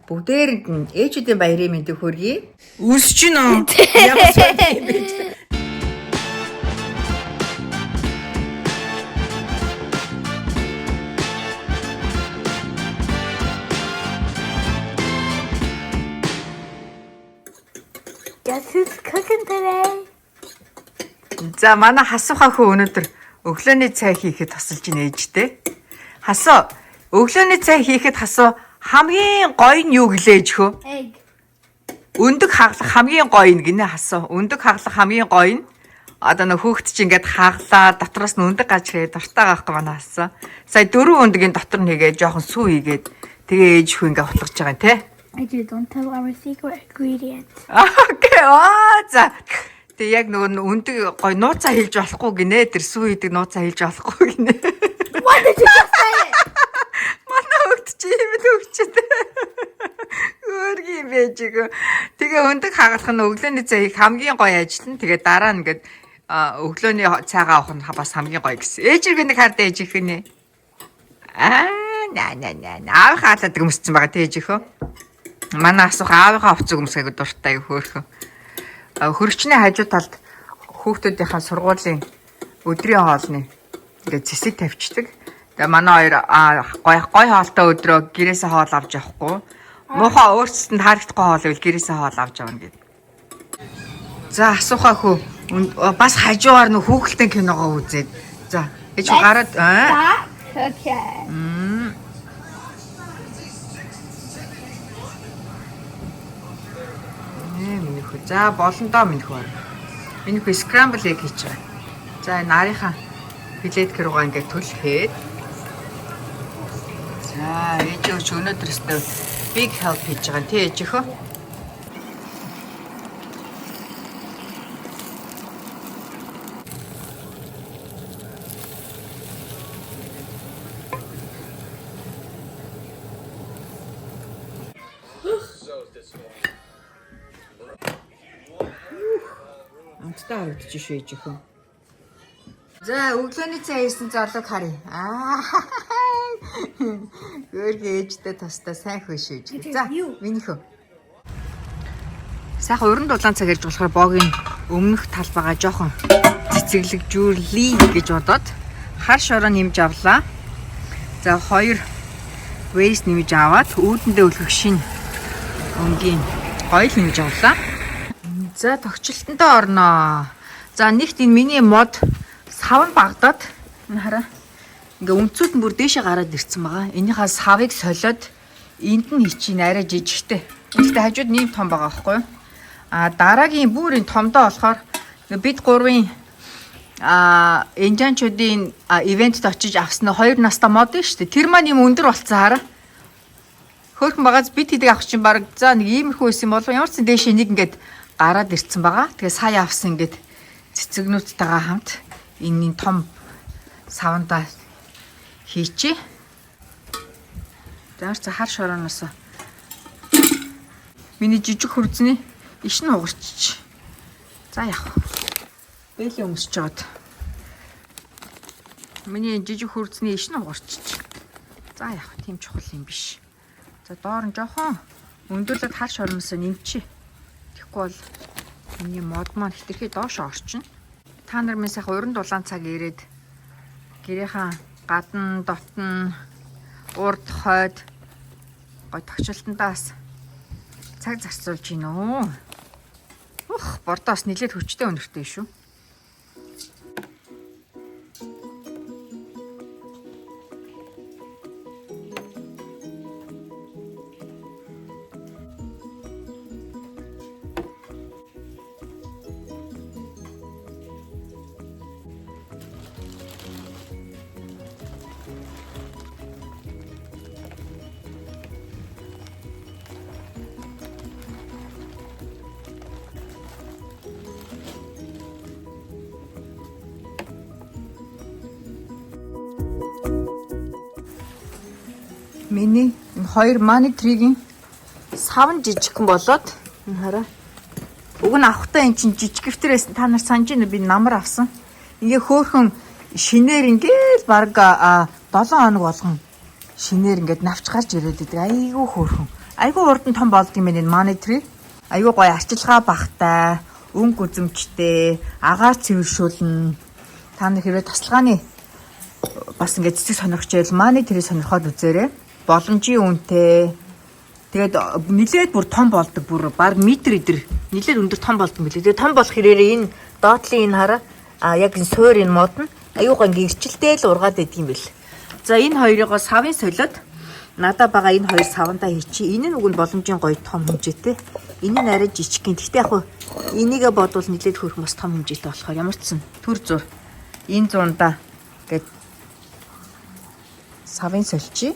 Бүгдээрэнд нь ээжүүдийн баярын мэндийг хүргэе. Үсэж гинэ. Яг сонь юм бэ. Guess who's cooking today? За манай хасууха хөө өнөөдөр өглөөний цай хийхэд тосолж ийн ээжтэй. Хасуу өглөөний цай хийхэд хасуу хамгийн гоё нь юу гэлээж хөө? Egg. Өндөг хаглах хамгийн гоё нь гинэ хасуу. Өндөг хаглах хамгийн гоё нь одоо нөх хөөхт чи ингээд хаглаа дотроос нь өндөг гаж ирээд дуртай gaахгүй манай хасуу. Сая 4 өндгийн дотор нь хийгээд жоохон сүү хийгээд тэгээ ээж хүү ингээд хутлаж байгаа юм те. I do. Don't tell our secret ingredient. Окей. За. Тэг яг нөгөө өндөг гой нууцаа хэлж болохгүй гинэ. Тэр сүү хийдэг нууцаа хэлж болохгүй гинэ. What did you just say? Манай хөвгт чи юм төвчтэй. Өөргийн бэжиг. Тэгээ өндөг хагалах нь өглөөний цайг хамгийн гоё ажил нь. Тэгээ дараа нь ингээд өглөөний цайгаа авах нь бас хамгийн гоё гэсэн. Ээжиг нэг хард ээж их нэ. Аав хаалаад өмссөн байгаа тэ ээж ихөө. Манай асуух аавынхаа хувцас өмсгөөг дуртай хөөхөн. Хөрөгчний хажуу талд хүүхдүүдийнхээ сургуулийн өдрийн хоолны ингээд зэсэг тавьчихдаг. Тэгээ манай хоёр гой хоолтой өдрөө гэрээсээ хоол авч явахгүй. Муухай өөрсдөнд харагдахгүй хоол ивэл гэрээсээ хоол авч явна гэдэг. За асуухаа хөө бас хажуугаар нөх хүүхэлдэйн киногоо үзээд. За ээж гараад Okay. За болондоо минь хөө. Миний хөө scramble egg хийж байгаа. За нарийнхаа филет руугаа ингээд төлөхээд. За ээж өч өнөөдөр өстө big help хийж байгаа тий ээж хөө. Амттай харагдчих шүү ээж хөө. За өглөөний цай хийсэн зорлог харъя. Гөргөө ээжтэй тастаа сайн хөөш ээж. За миний хөө. Сайхан уран дулаан цаг ярьж болохоор богийн өмнөх талбайгаа жоохон цэцэглэгжүүлээ гэж бодоод хар шороо нэмж авлаа. За 2 вэйс нэмж аваад үүдэндээ өлгөх шин өнгийн гоёл нэмж авлаа. За тогтчлолтонтой орноо. За нэгт энэ миний мод сав нь багдаад энэ хараа. Ингээ өнцүүд нь бүр дээшээ гараад ирсэн байгаа. Энийхээ савыг солиод энд нь хийчихин арай жижигтэй. Гэхдээ хажууд нэм том байгаа байхгүй юу? Дараагийн бүрийн томдоо болохоор бид гурвын энжанчуудын ивентэд очиж авсан 2 настай мод нь шүү дээ. Тэр маань юм өндөр болцсон хараа. Хөөрхөн багаас бид хэдэг авах чинь баг за нэг иймэрхүү байсан болов ямар ч дээшээ нэг ингээд гараад ирсэн байгаа. Тэгээ сая авсан ингээд цэцэгнүүдтэйгээ хамт энэ том савандаа хийчээ. Заарч хар шорооноос миний жижиг хурцны иш нь угарчиж. За яах вэ? Бэлээ өмсөж жоод. Миний жижиг хурцны иш нь угарчиж. За яах вэ? Тийм чухал юм биш. За доор нь жоохон өндөрлөд хар шорооноос нэмчихье. Бол миний мод маань хэтэрхий доош орчин. Та нар минь сайхан уран дулаан цаг ирээд гэрийнхаа гадна дотн урд хойд гой тогтчлолтондаас цаг зарцуулж гинөө. Бордоос нэлээд хүчтэй өнөртэй шүү. Миний энэ 2 money tree-ийн савн жижигхэн болоод энэ хараа. Уг нь авахтаа эн чинь жижиг гифтэрээс та нар санаж байна би намар авсан. Ингээ хөөхөн шинээр ингээл баг 7 хоног болгон шинээр ингээд навч гарч ирээд идэг. Айгүй хөөрхөн. Айгуу урд нь том болд юм байна энэ money tree. Айгуу гоё арчилгаа багтай, өнгө үзэмжтэй, агаар цэвэршүүлнэ. Та нар хэрвээ тасалгааны бас ингээд цэцэг сонирхож байвал money tree сонирхоод үзээрэй. Боломжийн үнэтэй. Тэгээд нилээд бүр том болдог, бүр баг метр идэр нилээд өндөр том болдог мөлий. Тэгээд том болох хэрээрээ энэ доотлын энэ хараа яг энэ суур энэ мод нь аюугаа ингээ ирчилтэй л ургаад байдаг юм бэл. За энэ хоёрыг савын солиод надад байгаа энэ хоёр савандаа хийчих. Энэ нь үгүй боломжийн гоё том хэмжээтэй. Энэ нь арай жижиг гин. Гэхдээ яг энийгээ бодвол нилээд хөрөх бас том хэмжээтэй болохоор ямар ч сан төр зур. Энэ зундаа гээд савын сольчий.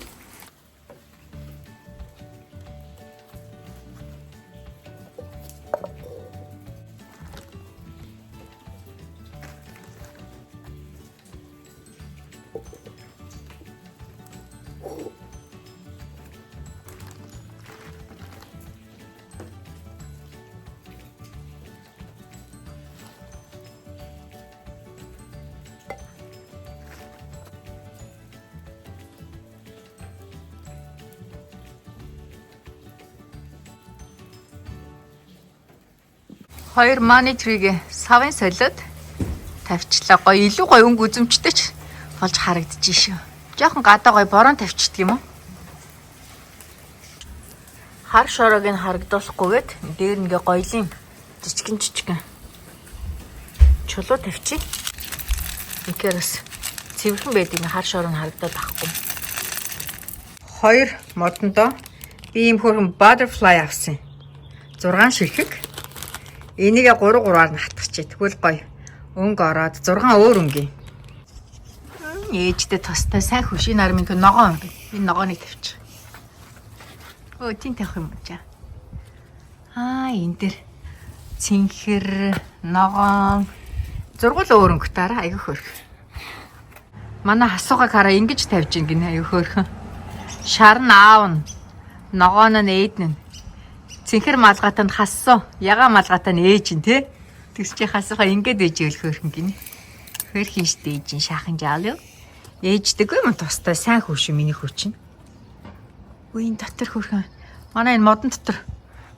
Хоёр money tree-г савын солиод тавьчлаа. Гоё илүү гоё өнгө үзэмжтэй ч болж харагдчих шүү. Жохон гадаа гоё борон тавьчихдаг юм уу? Хар шороог нь харагдуулахгүйгээд дээр нэгэ гоёлын жижигэн чулуу тавьчих. Инхээр бас цэвэрхэн байдаг нь хар шороо нь харагдаад байхгүй. Хоёр модондоо би ийм хөрхөн butterfly авсан. 6 ширхэг. Энийгээ 3-3-аар нь хатгачих. Тэгвэл гоё. Өнгө ороод 6 өөр өнгийн. Ээжтэй тустай сайн хөшийн нар минь ногоон. Энэ ногооныг тавьчих. Өө тийм тавих юм уу? Энэ дээр цэнхэр, ногоон, зургуул өөр өнгөтаараа аягүй хөрх. Манай хасуугаг хараа ингэж тавьж ин гинэ аягүй хөрх. Шар нь аав нь, ногоон нь ээд нь. Цэнхэр малгатанд хассуу, яга малгатаа нь ээж нь тий. Тэгс чи хасуугаа ингэж ээжээл хөөрхөн гинэ. Хөөрхийн штэ ээж нь шаахан жаал юу? Ээждэггүй юм тустай сайн хөөш миний хөөчин. Үеийн дотор хөөрхөн. Манай энэ модон дотор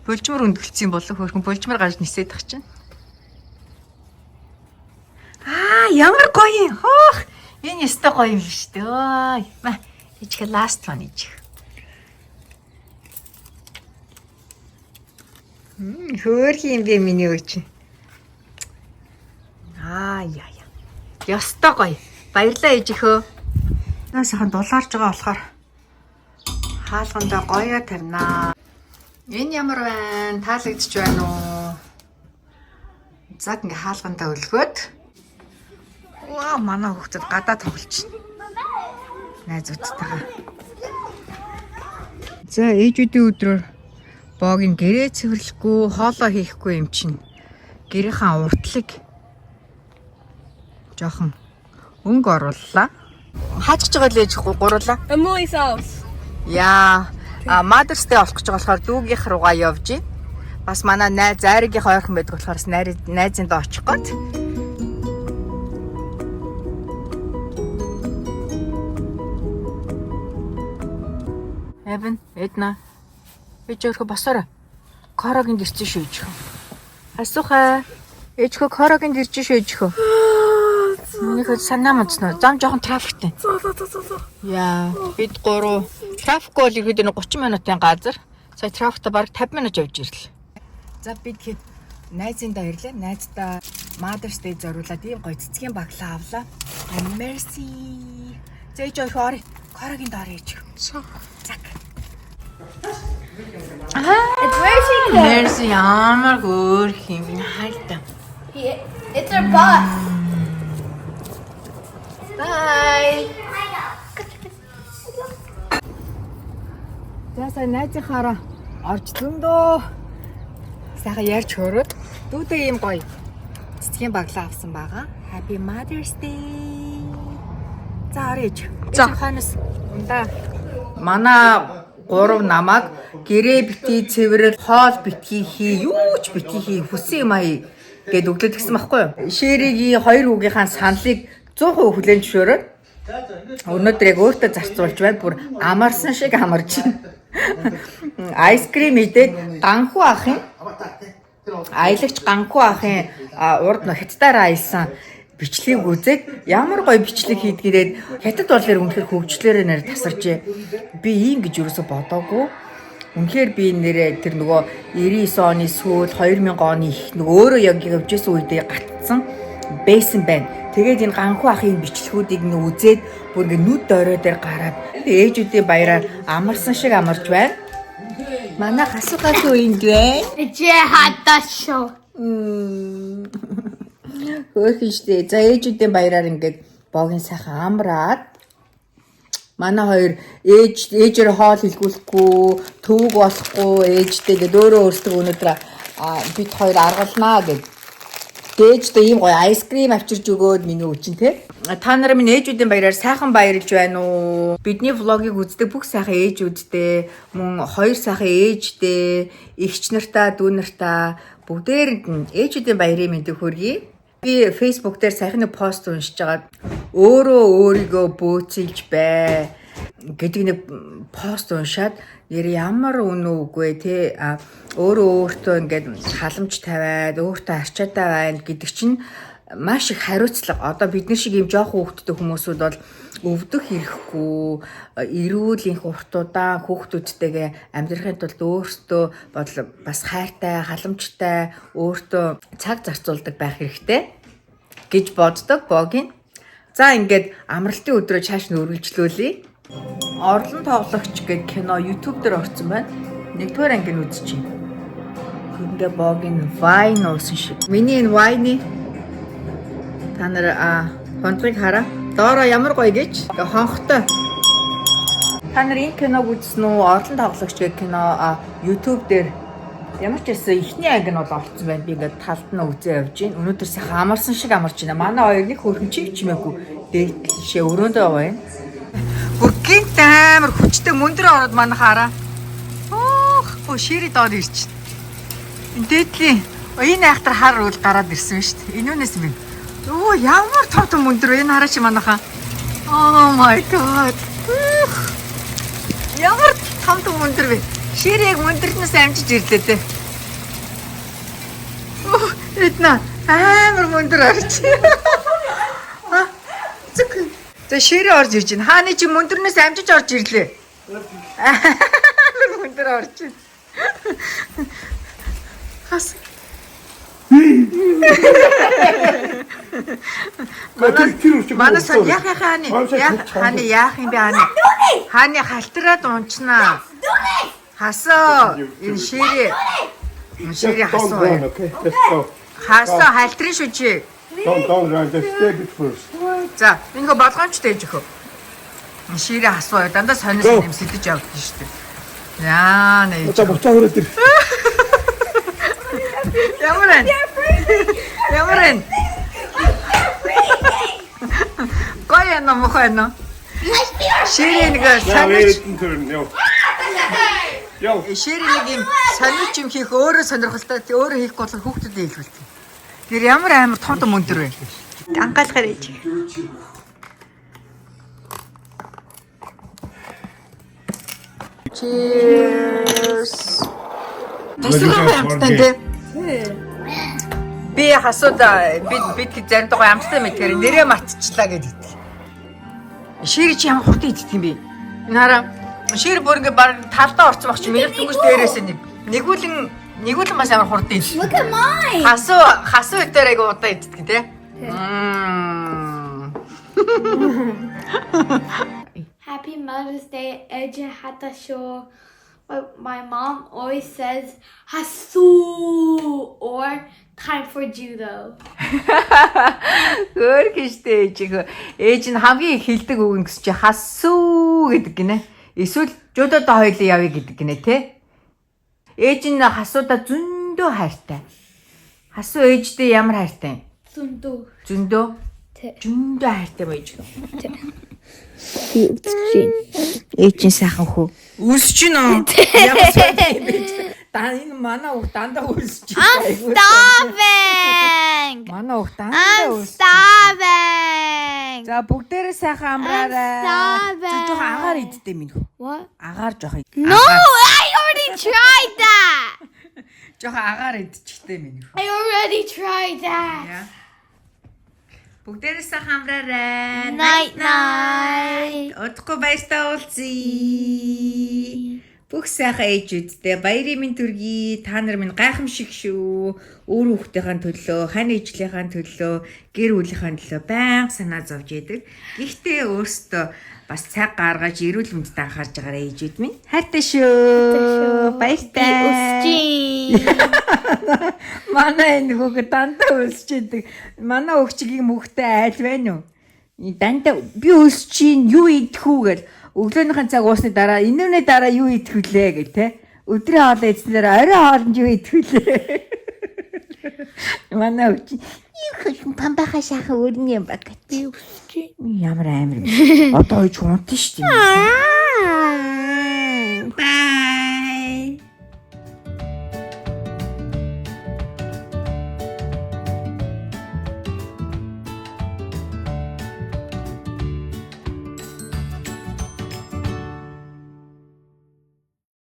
булжмар өндгөлцсөн болов хөөрхөн булжмар гарч нисээд тах чинь. Ямар гоё юм. Хоох. Энэ өстой гоё юм шүү дээ. Ой. Ичгэ last one ич. Хөөрхи юм бэ миний өөч. Яа. Ёстой гоё. Баярлалаа ээжихөө. Насахан дулаарж байгаа болохоор хаалгандаа гоёо тавина. Энэ ямар байна? Таалагдчих байна уу? Заг ингээ хаалгандаа өлгөөд. Ваа, манай хүүхдэд гадаа тоглож байна. Найзуудтайгаа. За, ээжүүдийн өдрөөр боог нь гэрээ цэвэрлэхгүй, хоолоо хийхгүй юм чинь. Гэрийнхаа уртлыг жоохон өнгө орууллаа. Хаачж байгаа л ээж гуруулаа. Emily's house. Яа, Mother's Day олох гэж байгаа болохоор дүүгийнх руугаа явж байна. Бас манай найз Айргийн ойрхон байдаг болохоор найзын доо очих гээд. Эвен, Эдна. Ээжхөө босоорой. Корогийн дэрчэн шүү ээжхөө. Асуухаа. Ээжхөө корогийн дэрчэн шүү ээжхөө. Минийхөө санаа мандснаа. Зам жоохон трафиктэй. Яа, бид 3 трафик бол ихэд 30 минутын газар. Сая трафикта бараг 50 минут явж ирлээ. За бид хэд найзын даа ирлээ. Найздаа Mother's Day зориулаад ийм гоё цэцгийн баглаа авлаа. Merci. Зээж орой. Корогийн доор ээж. Зак. It's where she goes. Merci ямар хөөрх юм хайртай. It's her bus. Bye. Ясаа найзынхаараа орж зөндөө сайхан ярьж хөрөөд дүүдээ ийм гоё цэцгийн баглаа авсан байгаа. Happy Mother's Day. За орёж. За ханаас ундаа манай 3 намайг гэрээ битгий цэвэрэл хоол битгий хий юу ч битгий хий хүсэн юм аяа гэд өглөөд гисэн байхгүй юу? Шэригийн 2 хүүгийнхаа саналыг 100% хүлээн зөвшөөрөөд өнөөдөр яг өөртөө зарцуулж байна. Бүр амарсан шиг амарч байна. Айскрим идээд ганхуу ахын аялагч ганхуу ахын урд нь хятадаар аялсан бичлэгийг үзээд ямар гоё бичлэг хийдгээрээд хятад болохоор үнэхээр хөгжлөөрөө нэр тасарчээ. Би ийм гэж юусоо бодоогүй. Үнэхээр би нэрээ тэр нөгөө 99 оны сүүл 2000 оны их нөгөө өөрөө яг явжсэн үедээ гатцсан бэйсэн байна. Тэгээд энэ ганхуу ахын бичлэгүүдийг нь үзээд бүр ингэ нүд орой дээр гараад ээжүүдийн баяраар амарсан шиг амарч байна. Манай хасуугаас үеинд вэ? Ejihadasho. Хөөхөжтэй. За ээжүүдийн баяраар ингээд богийн сайхан амраад манай хоёр ээжээр хоол хэлгүүлэхгүй, төвөг болохгүй, ээжтэйгээ өөрөө өөрсдөө өнөдөр бид хоёр аргалнаа гэж. Ээжтэй ийм гоё айскрим авчирж өгөөд миний үчин те. Та нараа минь ээжүүдийн баяраар сайхан баярлж байна уу? Бидний влогийг үздэг бүх сайхан ээжүүдтэй, мөн хоёр сайхан ээжтэй, эгч нартаа, дүү нартаа бүгдээрэнд нь ээжүүдийн баярын мэндийг хүргэе. Би Facebook дээр сайхан нэг пост уншиж байгаа. Өөрөө өөрийгөө бөөцөлж бай гэдэг нэг пост уншаад ямар үнэ үгүй те өөрөө өөртөө ингээд халамж тавиад өөртөө арчаатай байна гэдэг чинь маш их хариуцлага. Одоо бид нар шиг юм жоохон хүүхдтэй хүмүүсүүд бол өвдөх хэрэггүй, эрүүл инх уртудаа хүүхдүүдтэйгээ амьдрахын тулд өөртөө бас хайртай, халамжтай, өөртөө цаг зарцуулдаг байх хэрэгтэй гэж боддог богийн. За ингээд амралтын өдрөө чааш нь үргэлжлүүлье. Орлон тоглогч гэдэг кино YouTube дээр орсон байна. 1-р анги нь үзчихье. Ингээ богийн вайн уусан шиг. Миний энэ вайны та нар хондрыг хараа. Доороо ямар гоё гэж. Хонхтой. Та нар энэ киног үзсэн үү? Орлон тоглогч гэдэг кино YouTube дээр ямар ч байсан ихний анги нь бол орсон байна. Би ингээд талд нь үзээ явж гин. Өнөөдөр сайхан амарсан шиг амарч байна. Манай хоёр нэг хөрхөн чимээгүй. Дээдлшээ өрөөндөө байна. Гинт амар хүчтэй мөндөр ороод манай хараа. Шири доор ирч. Дээдлийн энэ айхтар хар үл гараад ирсэн шүү дээ. Энүүнээс минь. Ямар том мөндөр вэ? Энэ хараа чи манайхаа. Oh my god. Ямар том мөндөр вэ? Шири яг мөндөрнөөс амжиж ирлээ дээ. Эднэ амар мөндөр орч. За шири орж ирж байна. Хааны чи мөндөрнөөс амжиж орж ирлээ. Мөндөр орж байна. Хас. Манайсан яах хааны? Хааны яах юм бэ хааны? Хааны халтраад унчнаа. Хасаа энэ шири хасаа. Хасаа халтрын шүү чи. Don't run, just stay bit first. За, ингээ болгоомжтой ээж өхөө. Шири хасваа дандаа сониос юм сэтэж явдсан шүү дээ. Яа нэ. За буцаа хүрээд ир. Ямар Гоё яна мохоно. Шири нэг сониос. Шири нэг юм сониос юм хийх өөрөө сонирхолтой. Өөрөө хийхгүй бол хүүхдүүдэд хэлбэлтэй. Тэр ямар амар том мөндөр вэ? Ангаалахаар ээж. Cheers. Би хасуудаа бид заримтайгаа амттай мэдхээр нэрээ мартчихлаа гэдэг. Шири чи ямар хурдан идэх юм бэ? Энэ хараа шири бүр ингээ баг талдаа орцсон баг чи миний дүнгийн дээрээс нэгүүлэн бас ямар хурдан идэх. Look at mine. Хасуу дээр айгу удаа иддэг тий. Happy Mother's Day, Ejihadasho. My mom always says hasu or time for judo. Өөр гэжтэй ээж нь хамгийн их хэлдэг үг нь чи хасуу гэдэг гинэ. Эсвэл жудод хоёлын явъя гэдэг гинэ тий. Ээж нь хасуудаа зөндөө хайртай. Хасуу ээжтэй ямар хайртай? Zundo. Зөндөө. Тий. Зөндөө хайртай байж гэнэ. Тий. Би үзчихин. Ээж нь сайхан хөө. Үсч гинэ. Яг сайн юм бэ. энэ манай уг дандаа өсч I'm starving. Манай уг I'm дандаа өсч. starving. За бүгдээрээ сайхан амраарай. starving. Жоо агаар идтээ минь хөө. What? Агаар жоох. No, I already tried that. Жоо агаар идчихтэй минь хөө. I already tried that. Яа. Бүгдээрээ сайхан амраарай. Night night. Удахгүй баяртай уулзъя. Бүх сайхан ээжүүдтэй баярын минь төргий. Та нар минь гайхамшиг шүү. Өөр хүүхдийнхээ төлөө, хань ээжлийнхээ төлөө, гэр бүлийнхээ төлөө байнга санаа зовж яадаг. Гэхдээ өөртөө бас цаг гаргаж эрүүл мэндэд анхаарж байгаа ээжүүд минь хайртай шүү. Баяртай. Манай энэ хүүхэд дандаа өсч идэг. Манай өвчгийн мөхтэй айл байна уу? Дандаа би өсч чинь юу идэх үү гэл өглөөнийхэн цаг уусны дараа инүүний дараа юу идэх вүлээ гэл те. Өдрийн хоолой идснээр орой хоолнд юу идэх вүлээ. Манай өвч юу хөшин памбаха шаха өрнө юм баг. Би өсч ямар амир. Одоо ч унтсан шүү дээ.